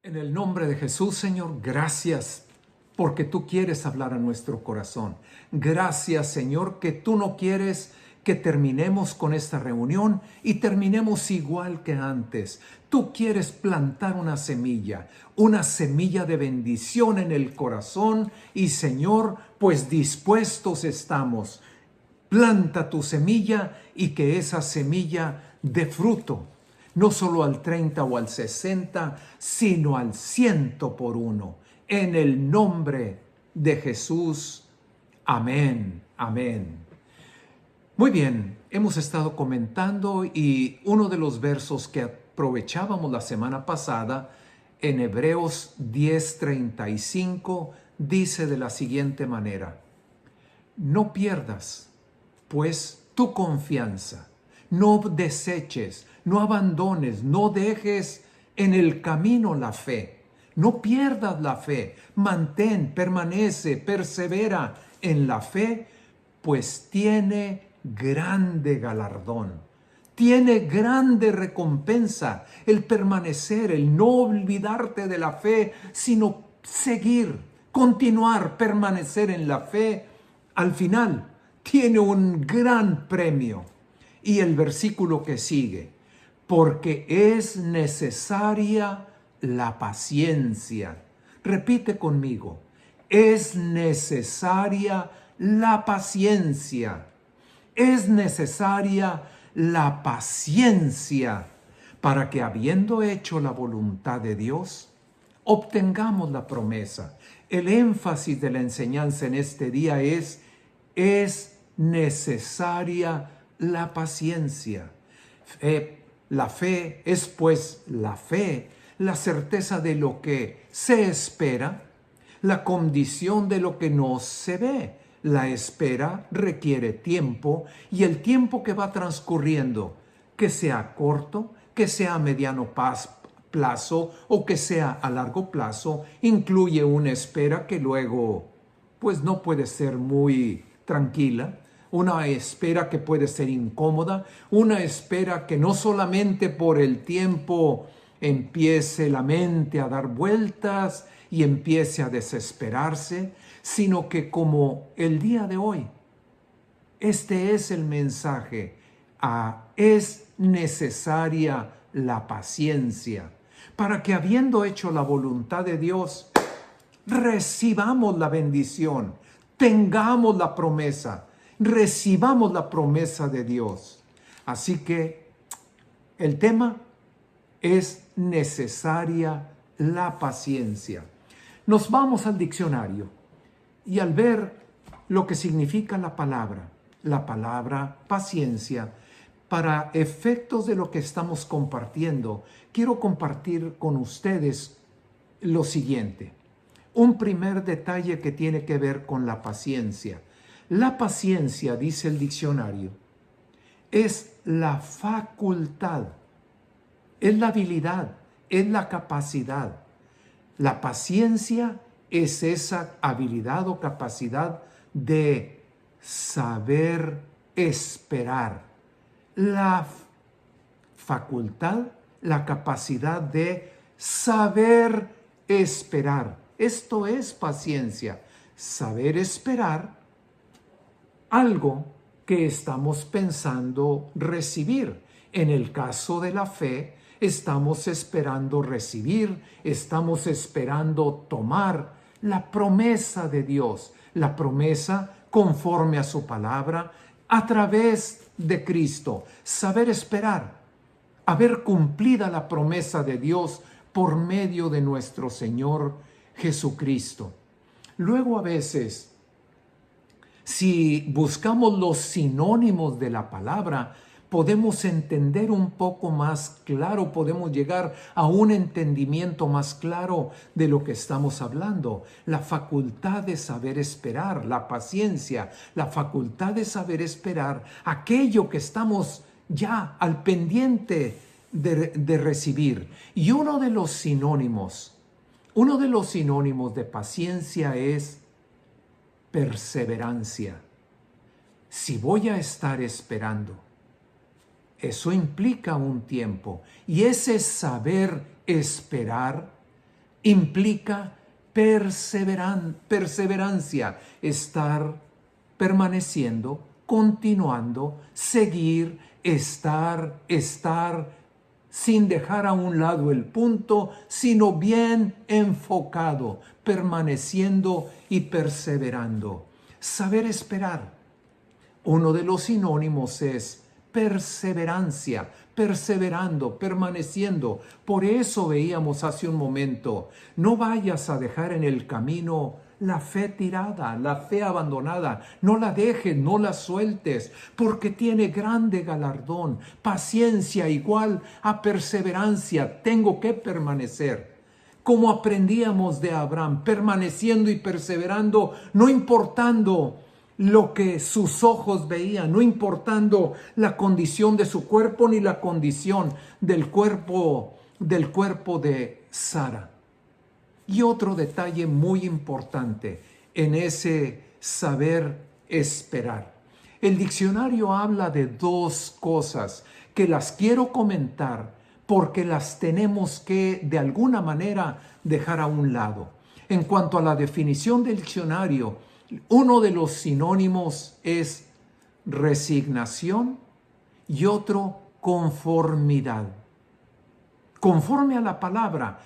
En el nombre de Jesús, Señor, gracias porque tú quieres hablar a nuestro corazón. Gracias, Señor, que tú no quieres que terminemos con esta reunión y terminemos igual que antes. Tú quieres plantar una semilla de bendición en el corazón y, Señor, pues dispuestos estamos. Planta tu semilla y que esa semilla dé fruto. No solo al 30 o al 60, sino al 100 por uno. En el nombre de Jesús. Amén. Amén. Muy bien, hemos estado comentando y uno de los versos que aprovechábamos la semana pasada en Hebreos 10:35 dice de la siguiente manera: no pierdas, pues, tu confianza. No deseches, no abandones, no dejes en el camino la fe. No pierdas la fe. Mantén, permanece, persevera en la fe, pues tiene grande galardón. Tiene grande recompensa el permanecer, el no olvidarte de la fe, sino seguir, continuar, permanecer en la fe. Al final tiene un gran premio. Y el versículo que sigue: porque es necesaria la paciencia. Repite conmigo: es necesaria la paciencia. Es necesaria la paciencia para que, habiendo hecho la voluntad de Dios, obtengamos la promesa. El énfasis de la enseñanza en este día es necesaria la paciencia. La fe es, pues, la fe, la certeza de lo que se espera, la condición de lo que no se ve. La espera requiere tiempo, y el tiempo que va transcurriendo, que sea corto, que sea a mediano plazo o que sea a largo plazo, incluye una espera que luego pues no puede ser muy tranquila, una espera que puede ser incómoda, una espera que no solamente por el tiempo empiece la mente a dar vueltas y empiece a desesperarse, sino que, como el día de hoy, este es el mensaje: es necesaria la paciencia para que, habiendo hecho la voluntad de Dios, recibamos la bendición, tengamos la promesa, recibamos la promesa de Dios. Así que el tema es necesaria la paciencia. Nos vamos al diccionario y, al ver lo que significa la palabra paciencia, para efectos de lo que estamos compartiendo, quiero compartir con ustedes lo siguiente. Un primer detalle que tiene que ver con la paciencia. La paciencia, dice el diccionario, es la facultad, es la habilidad, es la capacidad. La paciencia es esa habilidad o capacidad de saber esperar. La facultad, la capacidad de saber esperar. Esto es paciencia, saber esperar algo que estamos pensando recibir. En el caso de la fe, estamos esperando recibir, estamos esperando tomar la promesa de Dios, la promesa conforme a su palabra, a través de Cristo. Saber esperar, haber cumplida la promesa de Dios por medio de nuestro Señor Jesucristo. Luego, a veces, si buscamos los sinónimos de la palabra, podemos entender un poco más claro, podemos llegar a un entendimiento más claro de lo que estamos hablando. La facultad de saber esperar, la paciencia, la facultad de saber esperar aquello que estamos ya al pendiente de recibir. Y uno de los sinónimos de paciencia es perseverancia. Si voy a estar esperando, eso implica un tiempo, y ese saber esperar implica perseverancia, estar permaneciendo, continuando, seguir, estar, sin dejar a un lado el punto, sino bien enfocado, permaneciendo y perseverando. Saber esperar. Uno de los sinónimos es perseverancia, perseverando, permaneciendo. Por eso veíamos hace un momento, no vayas a dejar en el camino la fe tirada, la fe abandonada. No la dejes, no la sueltes, porque tiene grande galardón. Paciencia igual a perseverancia. Tengo que permanecer. Como aprendíamos de Abraham, permaneciendo y perseverando, no importando lo que sus ojos veían, no importando la condición de su cuerpo ni la condición del cuerpo de Sara. Y otro detalle muy importante en ese saber esperar. El diccionario habla de dos cosas que las quiero comentar porque las tenemos que de alguna manera dejar a un lado. En cuanto a la definición del diccionario, uno de los sinónimos es resignación y otro conformidad. Conforme a la palabra,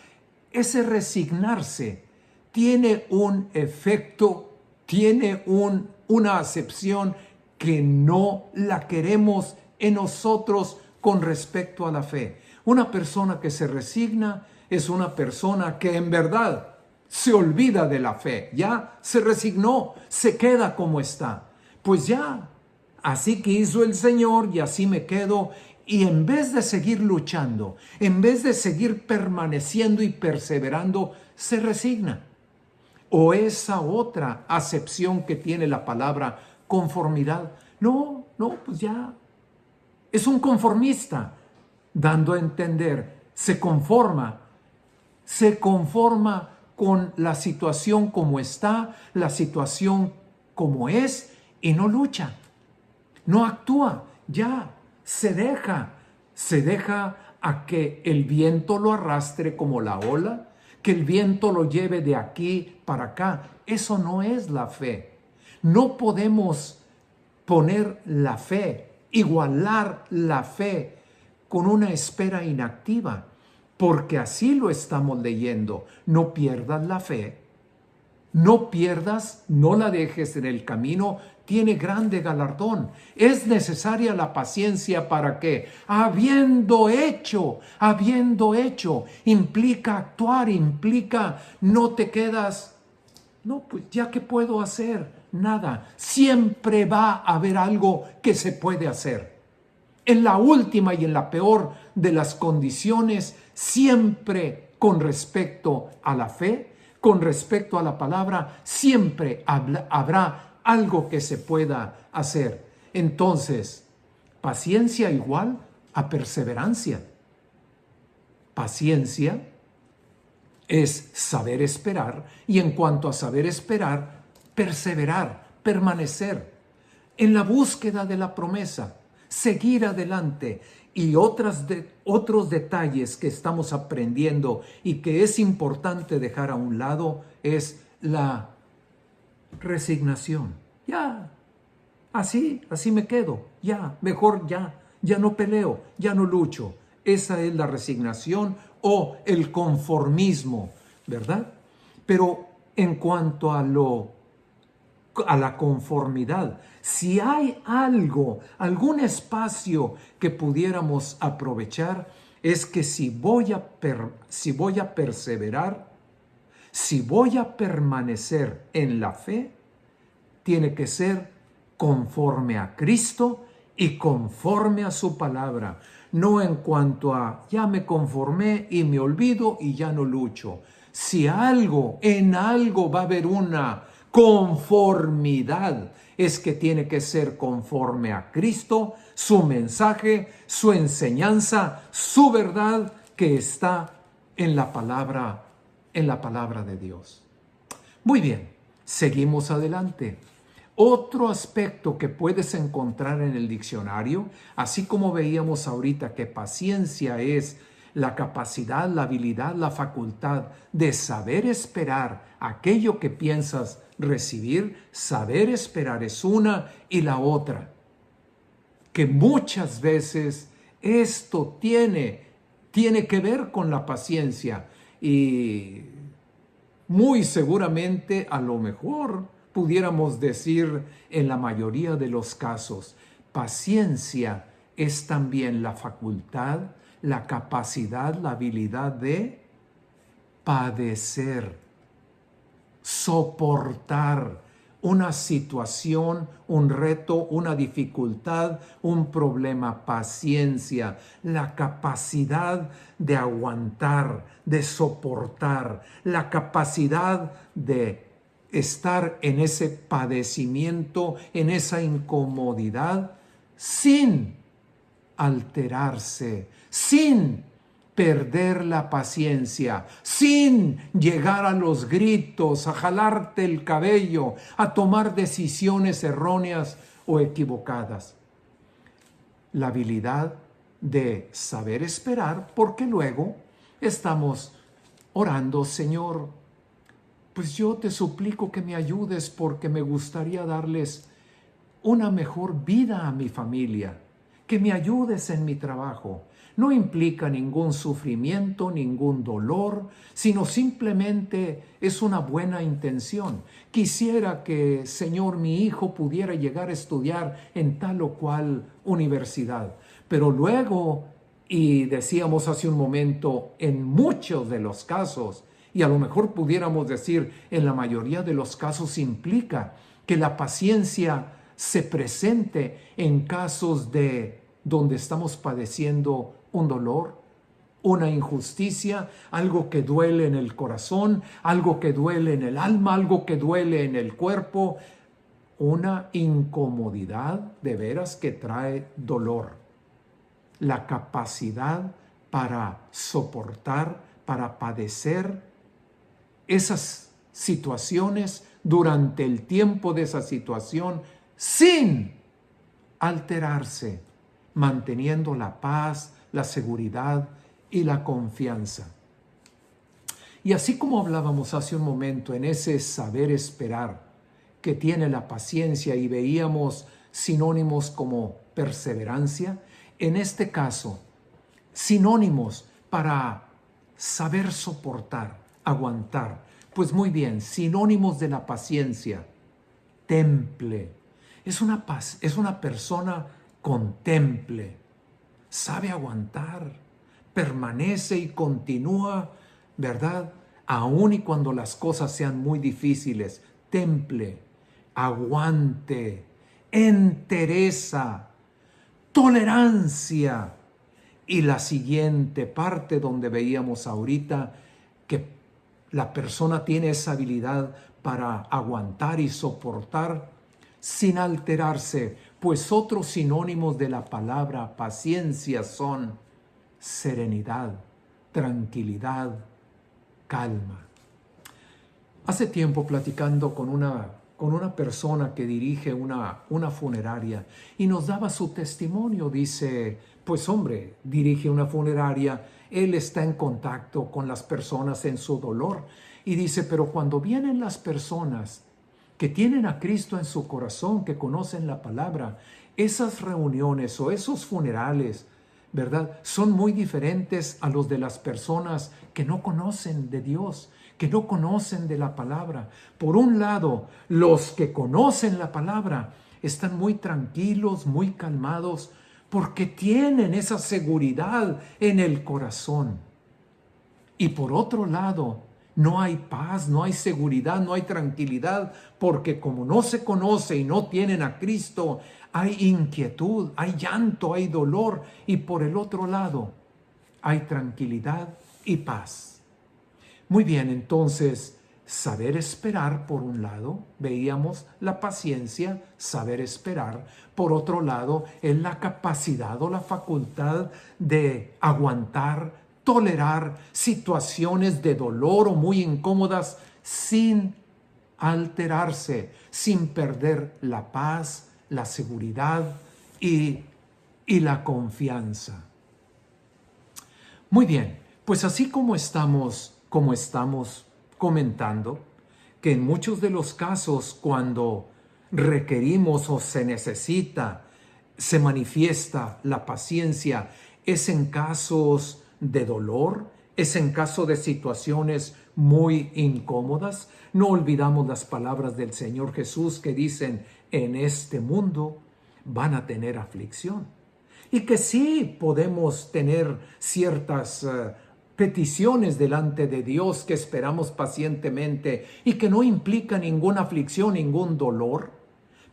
ese resignarse tiene un efecto, tiene una acepción que no la queremos en nosotros con respecto a la fe. Una persona que se resigna es una persona que en verdad se olvida de la fe, ya se resignó, se queda como está. Pues ya, así que hizo el Señor y así me quedo. Y en vez de seguir luchando, en vez de seguir permaneciendo y perseverando, se resigna. O esa otra acepción que tiene la palabra conformidad. No, pues ya. Es un conformista, dando a entender, se conforma con la situación como está, la situación como es, y no lucha, no actúa, ya. Se deja a que el viento lo arrastre como la ola, que el viento lo lleve de aquí para acá. Eso no es la fe. No podemos poner la fe, igualar la fe con una espera inactiva, porque así lo estamos leyendo. No pierdas la fe, no pierdas, no la dejes en el camino. Tiene grande galardón. Es necesaria la paciencia para que, habiendo hecho, implica actuar, implica no te quedas, no, pues ya qué puedo hacer, nada. Siempre va a haber algo que se puede hacer. En la última y en la peor de las condiciones, siempre con respecto a la fe, con respecto a la palabra, siempre habrá algo que se pueda hacer. Entonces, paciencia igual a perseverancia. Paciencia es saber esperar, y en cuanto a saber esperar, perseverar, permanecer en la búsqueda de la promesa, seguir adelante. Y otros detalles que estamos aprendiendo y que es importante dejar a un lado es la resignación. Ya, así me quedo. Ya, mejor ya no peleo, ya no lucho. Esa es la resignación o el conformismo, ¿verdad? Pero en cuanto a la conformidad, si hay algún espacio que pudiéramos aprovechar, es que si voy a perseverar, si voy a permanecer en la fe, tiene que ser conforme a Cristo y conforme a su palabra. No en cuanto a ya me conformé y me olvido y ya no lucho. Si en algo va a haber una conformidad, es que tiene que ser conforme a Cristo, su mensaje, su enseñanza, su verdad que está en la palabra de Dios. Muy bien, seguimos adelante. Otro aspecto que puedes encontrar en el diccionario, así como veíamos ahorita que paciencia es la capacidad, la habilidad, la facultad de saber esperar aquello que piensas recibir. Saber esperar es una, y la otra, que muchas veces esto tiene que ver con la paciencia, y muy seguramente, a lo mejor pudiéramos decir en la mayoría de los casos, paciencia es también la facultad, la capacidad, la habilidad de padecer, soportar una situación, un reto, una dificultad, un problema. Paciencia, la capacidad de aguantar, de soportar, la capacidad de estar en ese padecimiento, en esa incomodidad, sin alterarse, sin perder la paciencia, sin llegar a los gritos, a jalarte el cabello, a tomar decisiones erróneas o equivocadas. La habilidad de saber esperar, porque luego estamos orando: Señor, pues yo te suplico que me ayudes, porque me gustaría darles una mejor vida a mi familia, que me ayudes en mi trabajo. No implica ningún sufrimiento, ningún dolor, sino simplemente es una buena intención. Quisiera que, Señor, mi hijo pudiera llegar a estudiar en tal o cual universidad. Pero luego, y decíamos hace un momento, en muchos de los casos, y a lo mejor pudiéramos decir en la mayoría de los casos, implica que la paciencia se presente en casos de donde estamos padeciendo un dolor, una injusticia, algo que duele en el corazón, algo que duele en el alma, algo que duele en el cuerpo, una incomodidad de veras que trae dolor. La capacidad para soportar, para padecer esas situaciones durante el tiempo de esa situación sin alterarse, manteniendo la paz, la seguridad y la confianza. Y así como hablábamos hace un momento en ese saber esperar que tiene la paciencia, y veíamos sinónimos como perseverancia, en este caso, sinónimos para saber soportar, aguantar. Pues muy bien, sinónimos de la paciencia: temple. Es una persona con temple, sabe aguantar, permanece y continúa, ¿verdad? Aun y cuando las cosas sean muy difíciles. Temple, aguante, entereza, tolerancia. Y la siguiente parte donde veíamos ahorita que la persona tiene esa habilidad para aguantar y soportar sin alterarse, pues otros sinónimos de la palabra paciencia son serenidad, tranquilidad, calma. Hace tiempo, platicando con una persona que dirige una funeraria, y nos daba su testimonio, dice: pues hombre, dirige una funeraria, él está en contacto con las personas en su dolor, y dice: pero cuando vienen las personas que tienen a Cristo en su corazón, que conocen la palabra, esas reuniones o esos funerales, ¿verdad?, son muy diferentes a los de las personas que no conocen de Dios, que no conocen de la palabra. Por un lado, los que conocen la palabra están muy tranquilos, muy calmados, porque tienen esa seguridad en el corazón. Y por otro lado, no hay paz, no hay seguridad, no hay tranquilidad, porque como no se conoce y no tienen a Cristo, hay inquietud, hay llanto, hay dolor. Y por el otro lado, hay tranquilidad y paz. Muy bien, entonces, saber esperar, por un lado, veíamos la paciencia, saber esperar. Por otro lado, es la capacidad o la facultad de aguantar, tolerar situaciones de dolor o muy incómodas sin alterarse, sin perder la paz, la seguridad y la confianza. Muy bien, pues así como estamos comentando, que en muchos de los casos cuando requerimos o se necesita, se manifiesta la paciencia, es en casos de dolor, es en caso de situaciones muy incómodas. No olvidamos las palabras del Señor Jesús que dicen, en este mundo van a tener aflicción. Y que sí podemos tener ciertas peticiones delante de Dios que esperamos pacientemente y que no implica ninguna aflicción, ningún dolor,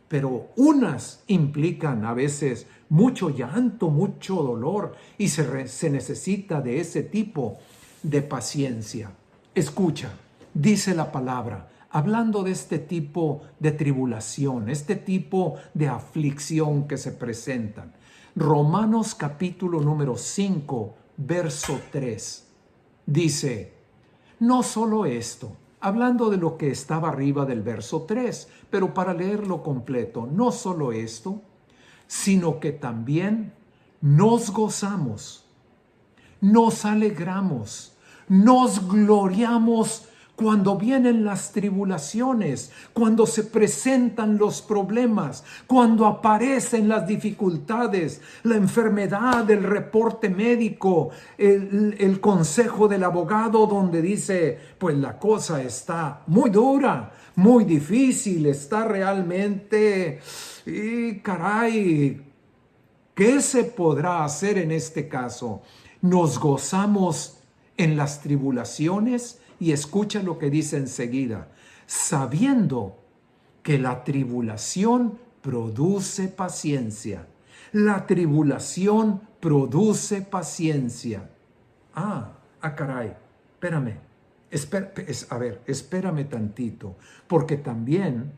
pero unas implican a veces mucho llanto, mucho dolor y se necesita de ese tipo de paciencia. Escucha, dice la palabra, hablando de este tipo de tribulación, este tipo de aflicción que se presentan. Romanos capítulo número 5, verso 3, dice, no solo esto, hablando de lo que estaba arriba del verso 3, pero para leerlo completo, no solo esto, sino que también nos gozamos, nos alegramos, nos gloriamos cuando vienen las tribulaciones, cuando se presentan los problemas, cuando aparecen las dificultades, la enfermedad, el reporte médico, el consejo del abogado donde dice, pues la cosa está muy dura, muy difícil, está realmente, y caray, ¿qué se podrá hacer en este caso? Nos gozamos en las tribulaciones y escucha lo que dice enseguida, sabiendo que la tribulación produce paciencia. La tribulación produce paciencia. Caray, espérame. Espérame tantito, porque también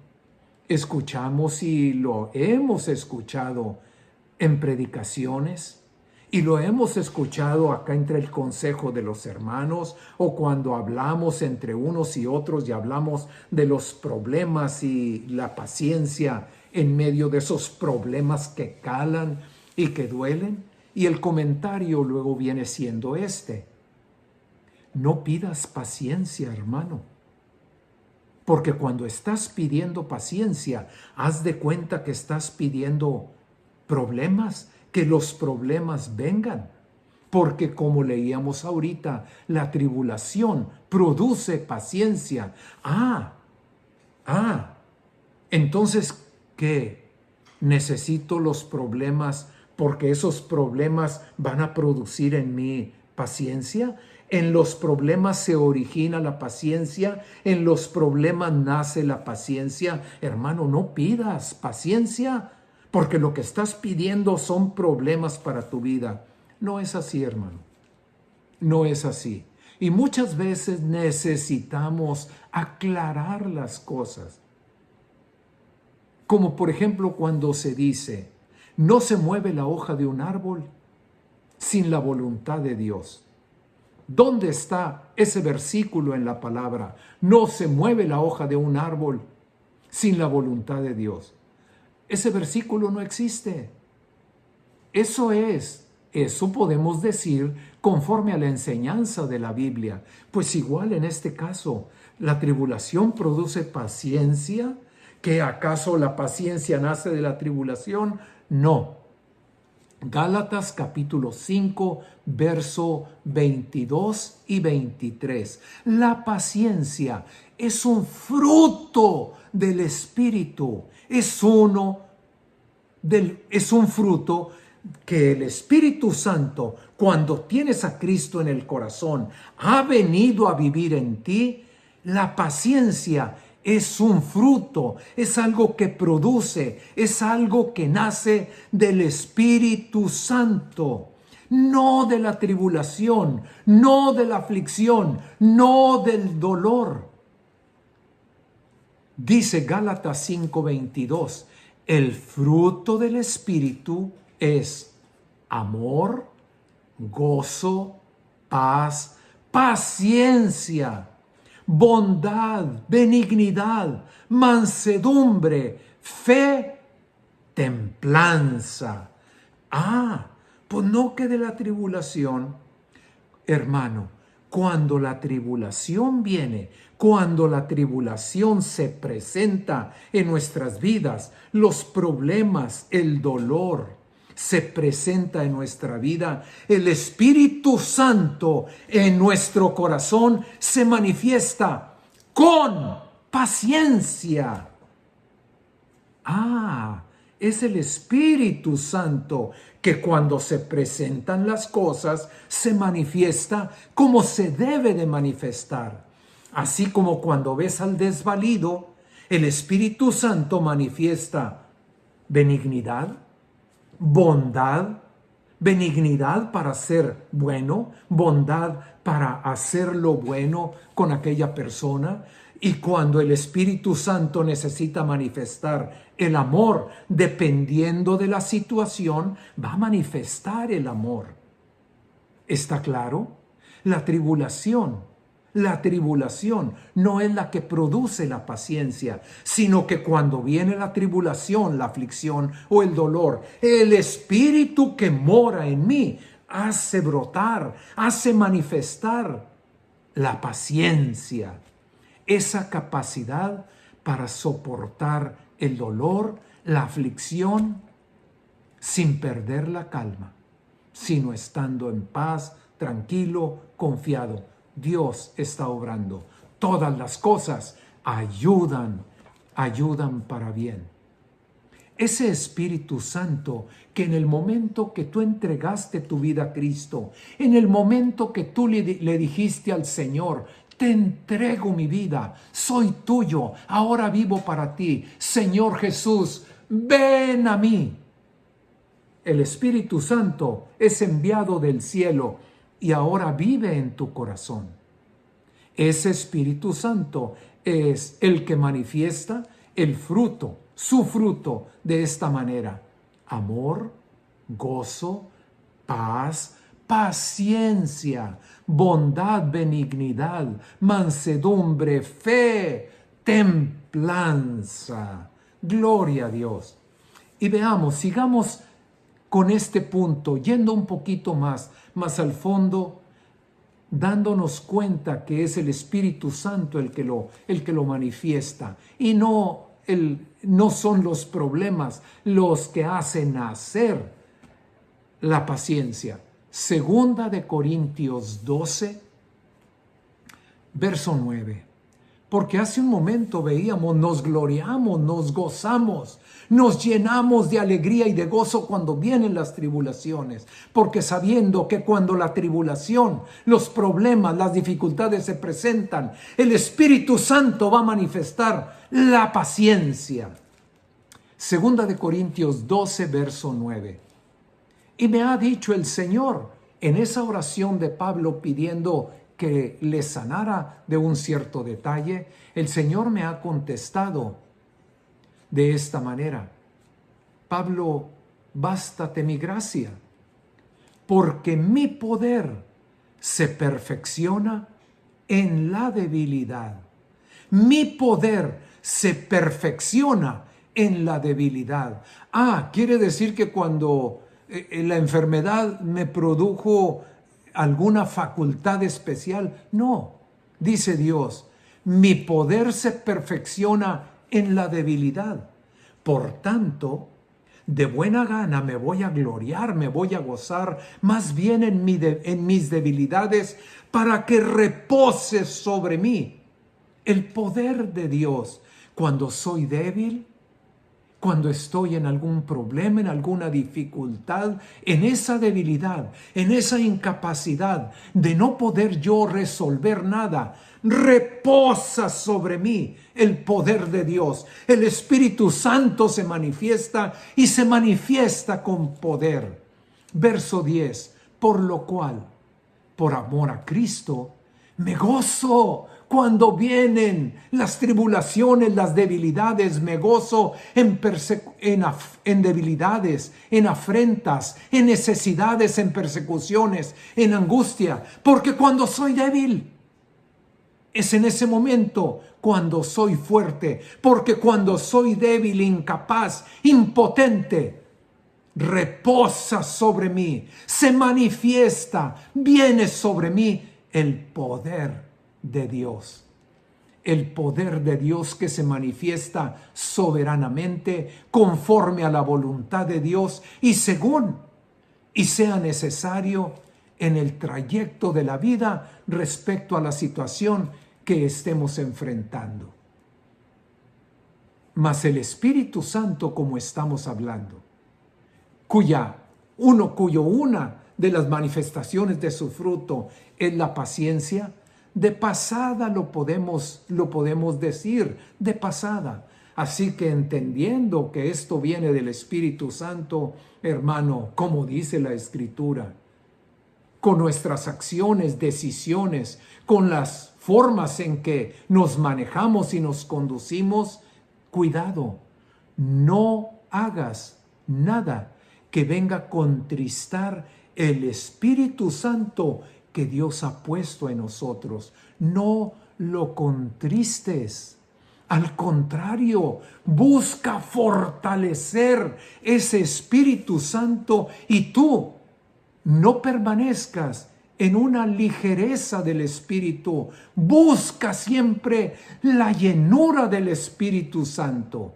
escuchamos y lo hemos escuchado en predicaciones y lo hemos escuchado acá entre el consejo de los hermanos o cuando hablamos entre unos y otros y hablamos de los problemas y la paciencia en medio de esos problemas que calan y que duelen. Y el comentario luego viene siendo este: no pidas paciencia, hermano. Porque cuando estás pidiendo paciencia, haz de cuenta que estás pidiendo problemas, que los problemas vengan. Porque como leíamos ahorita, la tribulación produce paciencia. Entonces, ¿qué? ¿Necesito los problemas porque esos problemas van a producir en mí paciencia? En los problemas se origina la paciencia, en los problemas nace la paciencia. Hermano, no pidas paciencia, porque lo que estás pidiendo son problemas para tu vida. No es así, hermano. No es así. Y muchas veces necesitamos aclarar las cosas. Como por ejemplo cuando se dice, no se mueve la hoja de un árbol sin la voluntad de Dios. ¿Dónde está ese versículo en la palabra? No se mueve la hoja de un árbol sin la voluntad de Dios. Ese versículo no existe. Eso podemos decir conforme a la enseñanza de la Biblia. Pues igual en este caso, la tribulación produce paciencia. ¿Que acaso la paciencia nace de la tribulación? No. Gálatas capítulo 5, verso 22 y 23. La paciencia es un fruto del Espíritu. Es un fruto que el Espíritu Santo, cuando tienes a Cristo en el corazón, ha venido a vivir en ti. La paciencia es un fruto, es algo que produce, es algo que nace del Espíritu Santo, no de la tribulación, no de la aflicción, no del dolor. Dice Gálatas 5:22, el fruto del Espíritu es amor, gozo, paz, paciencia, bondad, benignidad, mansedumbre, fe, templanza. Pues no que de la tribulación, hermano, cuando la tribulación viene, cuando la tribulación se presenta en nuestras vidas, los problemas, el dolor se presenta en nuestra vida, el Espíritu Santo en nuestro corazón se manifiesta con paciencia. Es el Espíritu Santo que cuando se presentan las cosas se manifiesta como se debe de manifestar. Así como cuando ves al desvalido, el Espíritu Santo manifiesta benignidad, bondad, benignidad para ser bueno, bondad para hacer lo bueno con aquella persona. Y cuando el Espíritu Santo necesita manifestar el amor, dependiendo de la situación, va a manifestar el amor. ¿Está claro? La tribulación no es la que produce la paciencia, sino que cuando viene la tribulación, la aflicción o el dolor, el Espíritu que mora en mí hace brotar, hace manifestar la paciencia, esa capacidad para soportar el dolor, la aflicción, sin perder la calma, sino estando en paz, tranquilo, confiado. Dios está obrando. Todas las cosas ayudan para bien. Ese Espíritu Santo que en el momento que tú entregaste tu vida a Cristo, en el momento que tú le dijiste al Señor, te entrego mi vida, soy tuyo, ahora vivo para ti. Señor Jesús, ven a mí. El Espíritu Santo es enviado del cielo y ahora vive en tu corazón. Ese Espíritu Santo es el que manifiesta el fruto, su fruto de esta manera: amor, gozo, paz, paciencia, bondad, benignidad, mansedumbre, fe, templanza. Gloria a Dios. Y veamos, sigamos con este punto, yendo un poquito más al fondo, dándonos cuenta que es el Espíritu Santo el que lo manifiesta, y no son los problemas los que hacen nacer la paciencia. Segunda de Corintios 12, verso 9. Porque hace un momento veíamos, nos gloriamos, nos gozamos, nos llenamos de alegría y de gozo cuando vienen las tribulaciones, porque sabiendo que cuando la tribulación, los problemas, las dificultades se presentan, el Espíritu Santo va a manifestar la paciencia. Segunda de Corintios 12, verso 9. Y me ha dicho el Señor en esa oración de Pablo pidiendo que le sanara de un cierto detalle, el Señor me ha contestado de esta manera: Pablo, bástate mi gracia, porque mi poder se perfecciona en la debilidad. Mi poder se perfecciona en la debilidad. Quiere decir que cuando la enfermedad me produjo alguna facultad especial. No, dice Dios, mi poder se perfecciona en la debilidad. Por tanto, de buena gana me voy a gloriar, me voy a gozar más bien en mis debilidades, para que repose sobre mí el poder de Dios. Cuando soy débil, cuando estoy en algún problema, en alguna dificultad, en esa debilidad, en esa incapacidad de no poder yo resolver nada, reposa sobre mí el poder de Dios. El Espíritu Santo se manifiesta y se manifiesta con poder. Verso 10. Por lo cual, por amor a Cristo, me gozo cuando vienen las tribulaciones, las debilidades. Me gozo en debilidades, en afrentas, en necesidades, en persecuciones, en angustia. Porque cuando soy débil, es en ese momento cuando soy fuerte. Porque cuando soy débil, incapaz, impotente, reposa sobre mí, se manifiesta, viene sobre mí el poder de Dios. El poder de Dios que se manifiesta soberanamente conforme a la voluntad de Dios y según y sea necesario en el trayecto de la vida respecto a la situación que estemos enfrentando. Mas el Espíritu Santo, como estamos hablando, cuya una de las manifestaciones de su fruto es la paciencia, de pasada lo podemos decir, de pasada. Así que entendiendo que esto viene del Espíritu Santo, hermano, como dice la Escritura, con nuestras acciones, decisiones, con las formas en que nos manejamos y nos conducimos, cuidado, no hagas nada que venga a contristar el Espíritu Santo que Dios ha puesto en nosotros. No lo contristes. Al contrario, busca fortalecer ese Espíritu Santo y tú no permanezcas en una ligereza del Espíritu. Busca siempre la llenura del Espíritu Santo,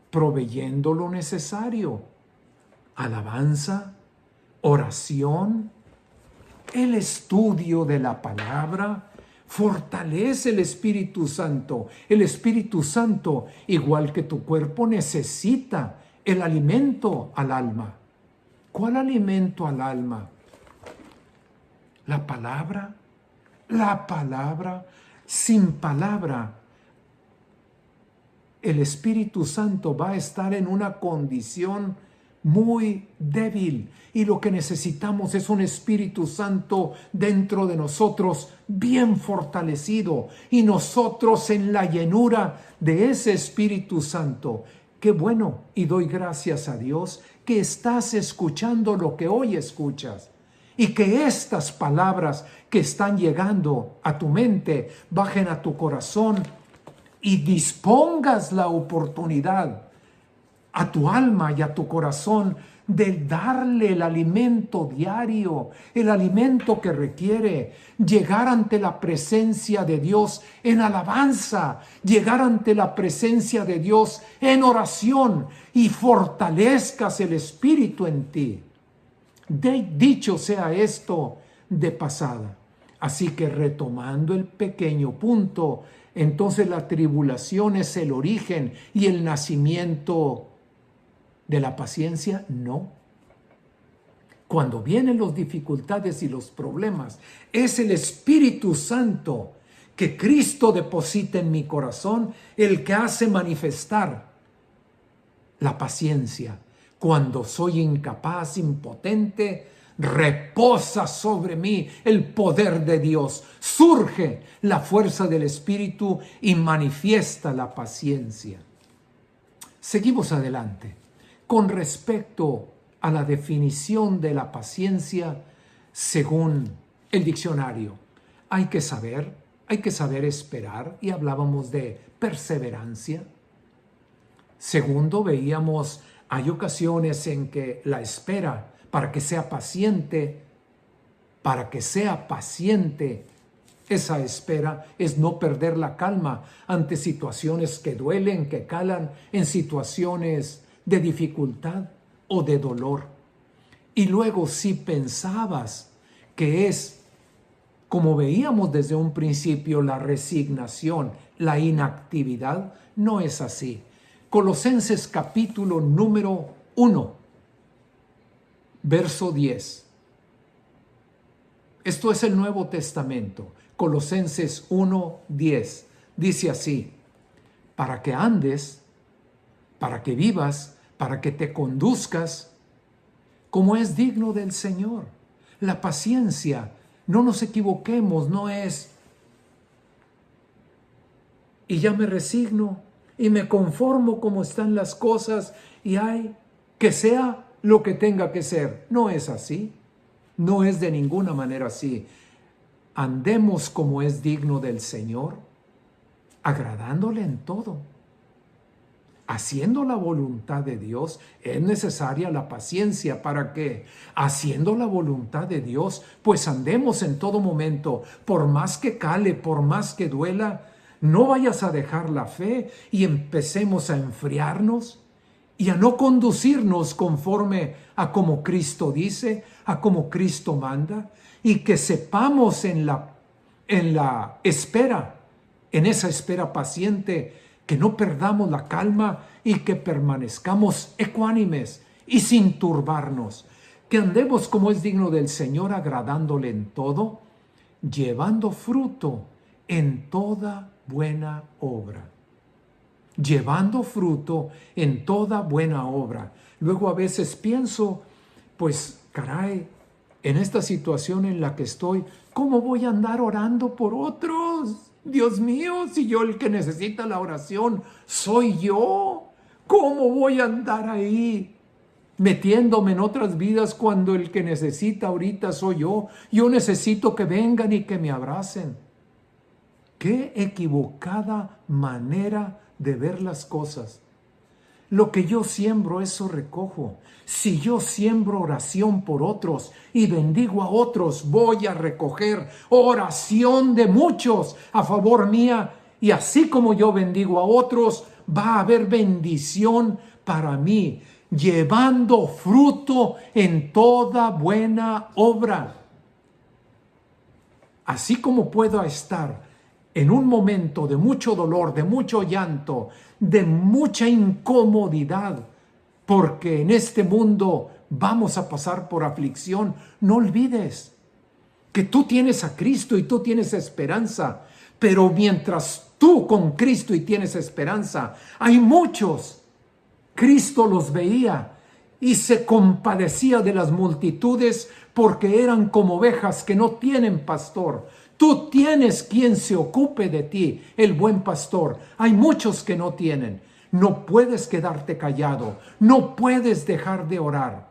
proveyendo lo necesario. Alabanza, oración, el estudio de la palabra, fortalece el Espíritu Santo. El Espíritu Santo, igual que tu cuerpo, necesita el alimento al alma. ¿Cuál alimento al alma? La palabra. La palabra. Sin palabra, el Espíritu Santo va a estar en una condición muy débil, y lo que necesitamos es un Espíritu Santo dentro de nosotros bien fortalecido, y nosotros en la llenura de ese Espíritu Santo. Qué bueno, y doy gracias a Dios que estás escuchando lo que hoy escuchas, y que estas palabras que están llegando a tu mente bajen a tu corazón y dispongas la oportunidad a tu alma y a tu corazón de darle el alimento diario, el alimento que requiere, llegar ante la presencia de Dios en alabanza, llegar ante la presencia de Dios en oración, y fortalezcas el Espíritu en ti. Dicho sea esto de pasada. Así que retomando el pequeño punto, entonces la tribulación es el origen y el nacimiento de la paciencia. No. Cuando vienen las dificultades y los problemas, es el Espíritu Santo que Cristo deposita en mi corazón el que hace manifestar la paciencia. Cuando soy incapaz, impotente, reposa sobre mí el poder de Dios. Surge la fuerza del Espíritu y manifiesta la paciencia. Seguimos adelante. Con respecto a la definición de la paciencia, según el diccionario, hay que saber esperar, y hablábamos de perseverancia. Segundo, veíamos, hay ocasiones en que la espera, para que sea paciente, esa espera es no perder la calma ante situaciones que duelen, que calan, en situaciones de dificultad o de dolor. Y luego, si pensabas que es, como veíamos desde un principio, la resignación, la inactividad, no es así. Colosenses capítulo número 1, verso 10. Esto es el Nuevo Testamento. Colosenses 1, 10. Dice así: para que andes, para que vivas, para que te conduzcas como es digno del Señor. La paciencia, no nos equivoquemos, no es y ya me resigno y me conformo como están las cosas y hay que sea lo que tenga que ser. No es así, no es de ninguna manera así. Andemos como es digno del Señor, agradándole en todo. haciendo la voluntad de Dios, es necesaria la paciencia para que, haciendo la voluntad de Dios, pues andemos en todo momento, por más que cale, por más que duela, no vayas a dejar la fe y empecemos a enfriarnos y a no conducirnos conforme a como Cristo dice, a como Cristo manda, y que sepamos en la espera, en esa espera paciente, que no perdamos la calma y que permanezcamos ecuánimes y sin turbarnos, que andemos como es digno del Señor, agradándole en todo, llevando fruto en toda buena obra. Llevando fruto en toda buena obra. Luego a veces pienso, pues caray, en esta situación en la que estoy, ¿cómo voy a andar orando por otros? Dios mío, si yo el que necesita la oración soy yo, ¿cómo voy a andar ahí metiéndome en otras vidas cuando el que necesita ahorita soy yo? Yo necesito que vengan y que me abracen. Qué equivocada manera de ver las cosas. Lo que yo siembro, eso recojo. Si yo siembro oración por otros y bendigo a otros, voy a recoger oración de muchos a favor mía. Y así como yo bendigo a otros, va a haber bendición para mí, llevando fruto en toda buena obra. Así como puedo estar en un momento de mucho dolor, de mucho llanto, de mucha incomodidad, porque en este mundo vamos a pasar por aflicción, no olvides que tú tienes a Cristo y tú tienes esperanza, pero mientras tú con Cristo y tienes esperanza, hay muchos. Cristo los veía y se compadecía de las multitudes porque eran como ovejas que no tienen pastor. Tú tienes quien se ocupe de ti, el buen pastor. Hay muchos que no tienen. No puedes quedarte callado. No puedes dejar de orar.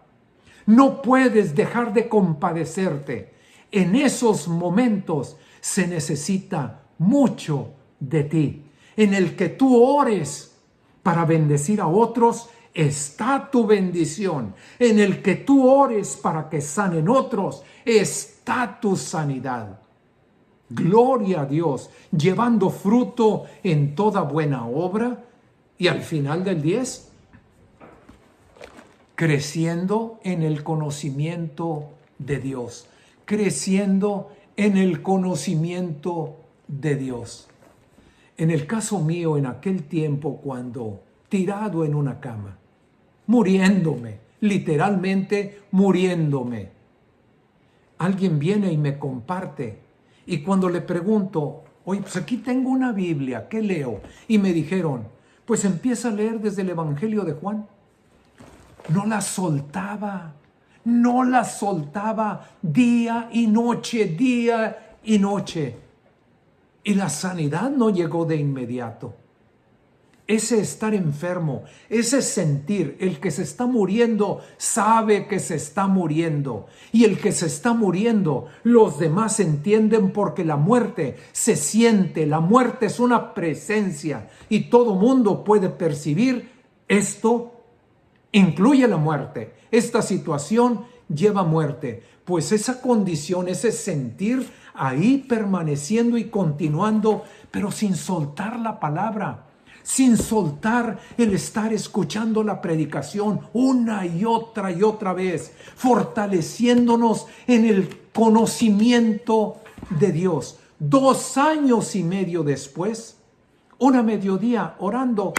No puedes dejar de compadecerte. En esos momentos se necesita mucho de ti. En el que tú ores para bendecir a otros, está tu bendición. En el que tú ores para que sanen otros, está tu sanidad. Gloria a Dios, llevando fruto en toda buena obra. Y al final del 10, creciendo en el conocimiento de Dios. Creciendo en el conocimiento de Dios. En el caso mío, en aquel tiempo, cuando tirado en una cama, muriéndome, literalmente muriéndome, alguien viene y me comparte. Y cuando le pregunto, oye, pues aquí tengo una Biblia, ¿qué leo? Y me dijeron, pues empieza a leer desde el Evangelio de Juan. No la soltaba día y noche. Y la sanidad no llegó de inmediato. Ese estar enfermo, ese sentir, el que se está muriendo sabe que se está muriendo. Y el que se está muriendo, los demás entienden porque la muerte se siente. La muerte es una presencia y todo mundo puede percibir esto. Incluye la muerte. Esta situación lleva muerte. Pues esa condición, ese sentir ahí permaneciendo y continuando, pero sin soltar la palabra. Sin soltar el estar escuchando la predicación una y otra vez, fortaleciéndonos en el conocimiento de Dios. 2 años y medio después, una mediodía orando,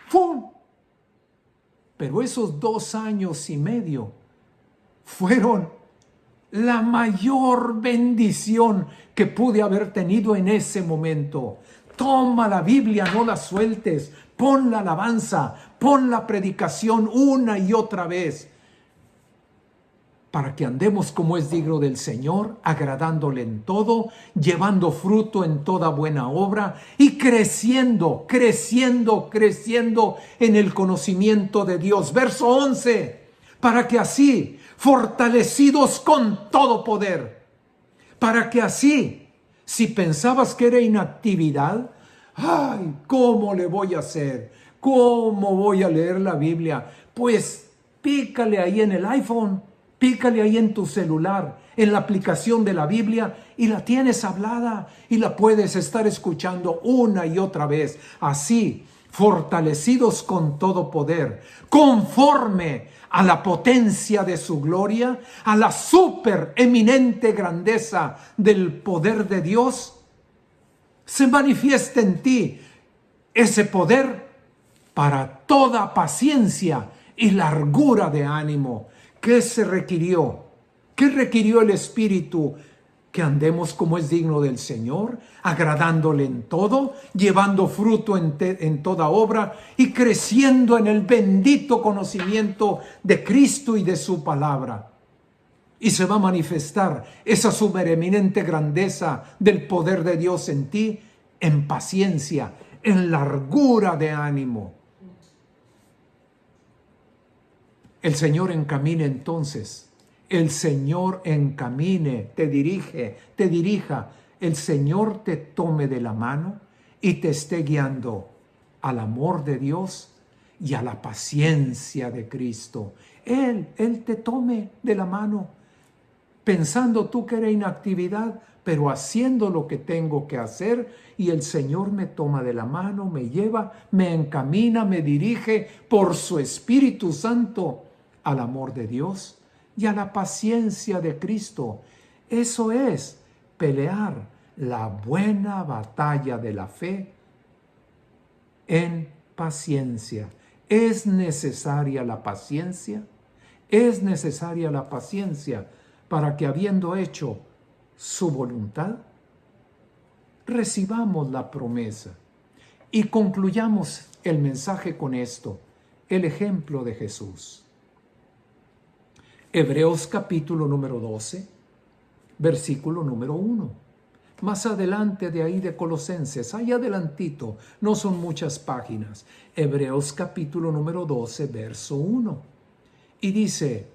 ¡fum! Pero esos 2 años y medio fueron la mayor bendición que pude haber tenido en ese momento. Toma la Biblia, no la sueltes. Pon la alabanza, pon la predicación una y otra vez. Para que andemos como es digno del Señor, agradándole en todo, llevando fruto en toda buena obra y creciendo en el conocimiento de Dios. Verso 11, para que así, fortalecidos con todo poder, para que así, si pensabas que era inactividad, ¡ay! ¿Cómo le voy a hacer? ¿Cómo voy a leer la Biblia? Pues pícale ahí en el iPhone, pícale ahí en tu celular, en la aplicación de la Biblia, y la tienes hablada y la puedes estar escuchando una y otra vez. Así, fortalecidos con todo poder, conforme a la potencia de su gloria, a la supereminente grandeza del poder de Dios, se manifiesta en ti ese poder para toda paciencia y largura de ánimo. ¿Qué se requirió? ¿Qué requirió el Espíritu? Que andemos como es digno del Señor, agradándole en todo, llevando fruto en toda obra y creciendo en el bendito conocimiento de Cristo y de su palabra. Y se va a manifestar esa supereminente grandeza del poder de Dios en ti, en paciencia, en largura de ánimo. El Señor encamine entonces. El Señor encamine, te dirija. El Señor te tome de la mano y te esté guiando al amor de Dios y a la paciencia de Cristo. Él te tome de la mano, pensando tú que era inactividad, pero haciendo lo que tengo que hacer, y el Señor me toma de la mano, me lleva, me encamina, me dirige por su Espíritu Santo al amor de Dios y a la paciencia de Cristo. Eso es pelear la buena batalla de la fe en paciencia. ¿Es necesaria la paciencia? Es necesaria la paciencia para que, habiendo hecho su voluntad, recibamos la promesa. Y concluyamos el mensaje con esto, el ejemplo de Jesús. Hebreos capítulo número 12, versículo número 1. Más adelante de ahí de Colosenses, ahí adelantito, no son muchas páginas. Hebreos capítulo número 12, verso 1. Y dice,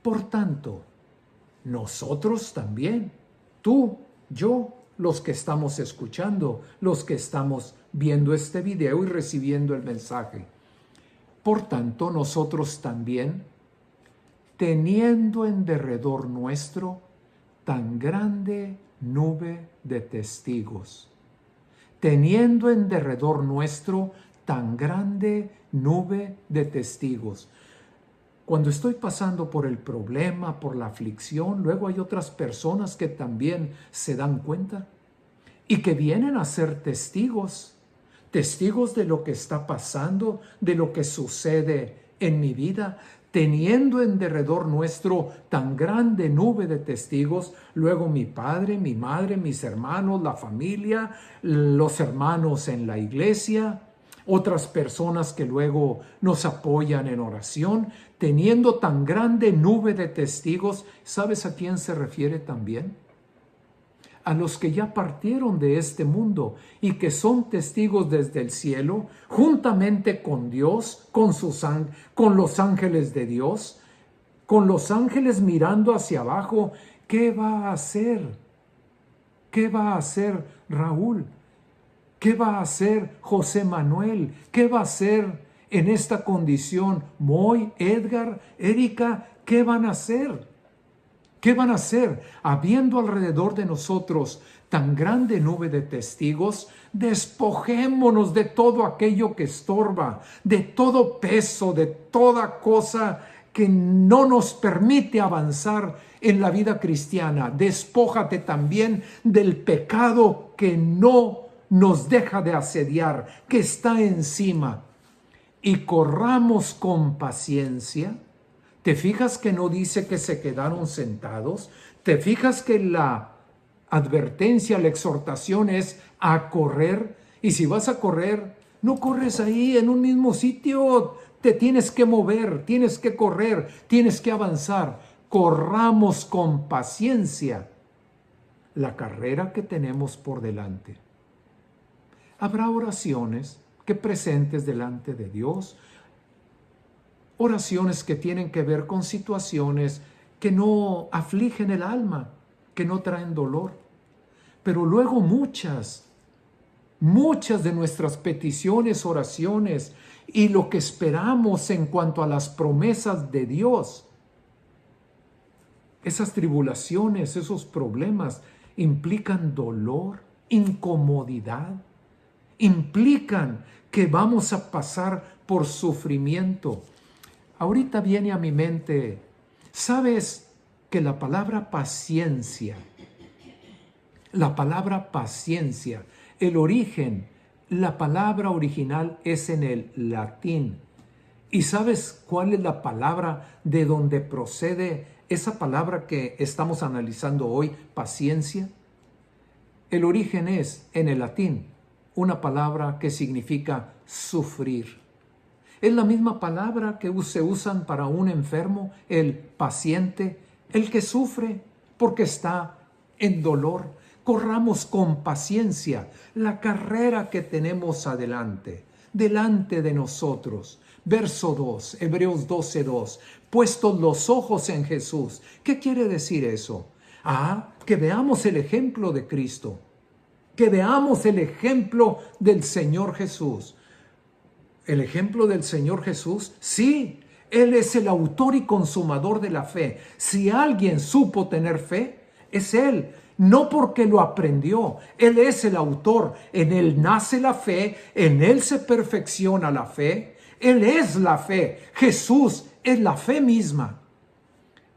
por tanto, nosotros también, tú, yo, los que estamos escuchando, los que estamos viendo este video y recibiendo el mensaje. Por tanto, nosotros también, teniendo en derredor nuestro tan grande nube de testigos, teniendo en derredor nuestro tan grande nube de testigos. Cuando estoy pasando por el problema, por la aflicción, luego hay otras personas que también se dan cuenta y que vienen a ser testigos de lo que está pasando, de lo que sucede en mi vida, teniendo en derredor nuestro tan grande nube de testigos, luego mi padre, mi madre, mis hermanos, la familia, los hermanos en la iglesia, otras personas que luego nos apoyan en oración, teniendo tan grande nube de testigos. ¿Sabes a quién se refiere también? A los que ya partieron de este mundo y que son testigos desde el cielo, juntamente con Dios, con los ángeles de Dios, con los ángeles mirando hacia abajo. ¿Qué va a hacer? ¿Qué va a hacer Raúl? ¿Qué va a hacer José Manuel? ¿Qué va a hacer en esta condición Moy, Edgar, Erika? ¿Qué van a hacer? ¿Qué van a hacer? Habiendo alrededor de nosotros tan grande nube de testigos, despojémonos de todo aquello que estorba, de todo peso, de toda cosa que no nos permite avanzar en la vida cristiana. Despójate también del pecado que no nos deja de asediar, que está encima, y corramos con paciencia. ¿Te fijas que no dice que se quedaron sentados? ¿Te fijas que la advertencia, la exhortación es a correr? Y si vas a correr, no corres ahí en un mismo sitio. Te tienes que mover, tienes que correr, tienes que avanzar. Corramos con paciencia la carrera que tenemos por delante. Habrá oraciones que presentes delante de Dios, oraciones que tienen que ver con situaciones que no afligen el alma, que no traen dolor. Pero luego muchas de nuestras peticiones, oraciones y lo que esperamos en cuanto a las promesas de Dios. Esas tribulaciones, esos problemas implican dolor, incomodidad, implican que vamos a pasar por sufrimiento. Ahorita viene a mi mente, ¿sabes que la palabra paciencia, el origen, la palabra original es en el latín? ¿Y sabes cuál es la palabra de donde procede esa palabra que estamos analizando hoy, paciencia? El origen es en el latín, una palabra que significa sufrir. Es la misma palabra que se usan para un enfermo, el paciente, el que sufre porque está en dolor. Corramos con paciencia la carrera que tenemos delante de nosotros. Verso 2, Hebreos 12:2, puestos los ojos en Jesús. ¿Qué quiere decir eso? Que veamos el ejemplo de Cristo, que veamos el ejemplo del Señor Jesús. ¿El ejemplo del Señor Jesús? Sí, Él es el autor y consumador de la fe. Si alguien supo tener fe, es Él. No porque lo aprendió, Él es el autor. En Él nace la fe, en Él se perfecciona la fe. Él es la fe. Jesús es la fe misma.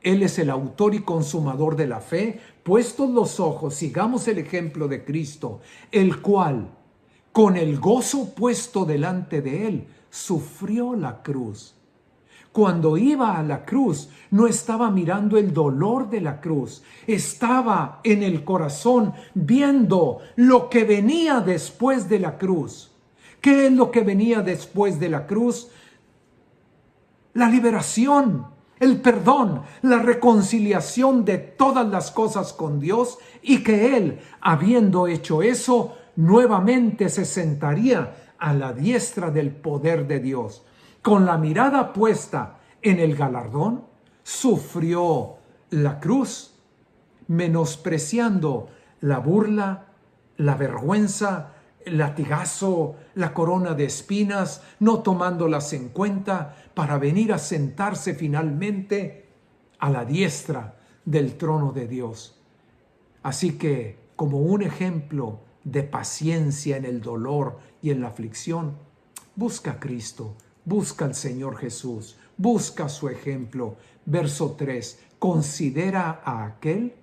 Él es el autor y consumador de la fe. Puestos los ojos, sigamos el ejemplo de Cristo, el cual, con el gozo puesto delante de Él, sufrió la cruz. Cuando iba a la cruz, no estaba mirando el dolor de la cruz, estaba en el corazón viendo lo que venía después de la cruz. ¿Qué es lo que venía después de la cruz? La liberación, el perdón, la reconciliación de todas las cosas con Dios, y que Él, habiendo hecho eso, nuevamente se sentaría a la diestra del poder de Dios. Con la mirada puesta en el galardón, sufrió la cruz, menospreciando la burla, la vergüenza, el latigazo, la corona de espinas, no tomándolas en cuenta para venir a sentarse finalmente a la diestra del trono de Dios. Así que, como un ejemplo de paciencia en el dolor y en la aflicción, busca a Cristo, busca al Señor Jesús, busca su ejemplo. Verso 3, considera a aquel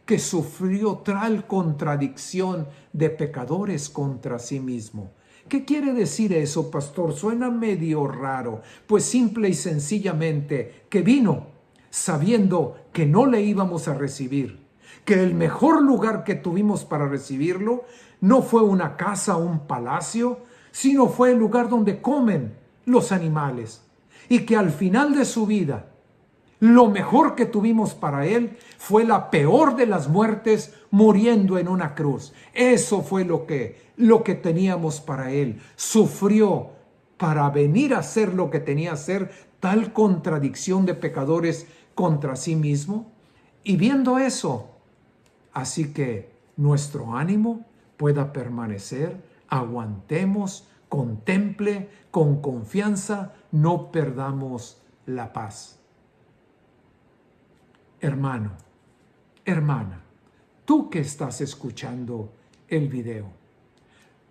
que sufrió tal contradicción de pecadores contra sí mismo. ¿Qué quiere decir eso, pastor? Suena medio raro. Pues simple y sencillamente que vino sabiendo que no le íbamos a recibir, que el mejor lugar que tuvimos para recibirlo no fue una casa o un palacio, sino fue el lugar donde comen los animales, y que al final de su vida lo mejor que tuvimos para Él fue la peor de las muertes, muriendo en una cruz. Eso fue lo que teníamos para Él. Sufrió para venir a hacer lo que tenía que hacer, tal contradicción de pecadores contra sí mismo. Y viendo eso, así que nuestro ánimo pueda permanecer, aguantemos, contemple con confianza, no perdamos la paz. Hermano, hermana, tú que estás escuchando el video,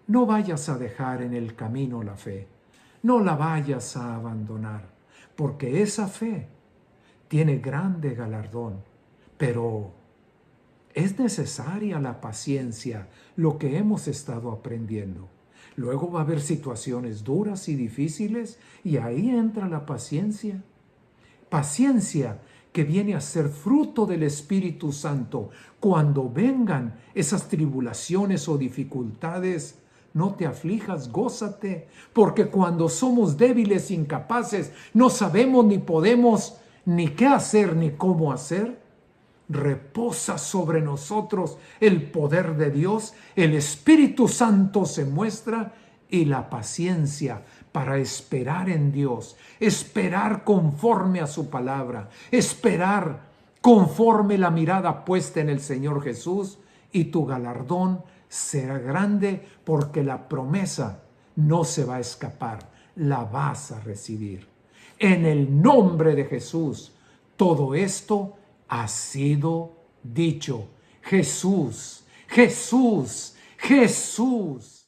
no vayas a dejar en el camino la fe, no la vayas a abandonar, porque esa fe tiene grande galardón, pero es necesaria la paciencia, lo que hemos estado aprendiendo. Luego va a haber situaciones duras y difíciles, y ahí entra la paciencia. Paciencia que viene a ser fruto del Espíritu Santo. Cuando vengan esas tribulaciones o dificultades, no te aflijas, gózate, porque cuando somos débiles, incapaces, no sabemos ni podemos ni qué hacer ni cómo hacer, reposa sobre nosotros el poder de Dios, el Espíritu Santo se muestra, y la paciencia para esperar en Dios, esperar conforme a su palabra, esperar conforme la mirada puesta en el Señor Jesús, y tu galardón será grande, porque la promesa no se va a escapar. la vas a recibir. En el nombre de Jesús, todo esto ha sido dicho. Jesús, Jesús, Jesús.